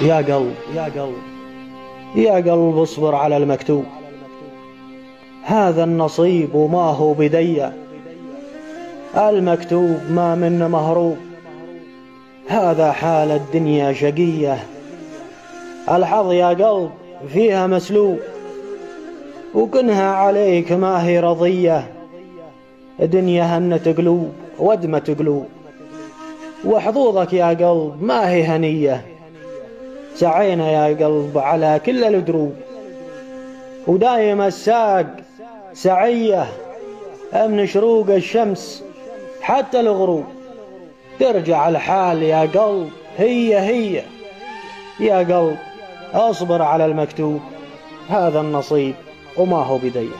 يا قلب يا قلب يا قلب اصبر على المكتوب، هذا النصيب وما هو بدية، المكتوب ما منه مهروب، هذا حال الدنيا شقية، الحظ يا قلب فيها مسلوب، وكنها عليك ما هي رضية، دنيا هنة قلوب ودمة قلوب، وحظوظك يا قلب ما هي هنية، سعينا يا قلب على كل الدروب، ودايم الساق سعية من شروق الشمس حتى الغروب، ترجع الحال يا قلب هي يا قلب اصبر على المكتوب، هذا النصيب وما هو بديه.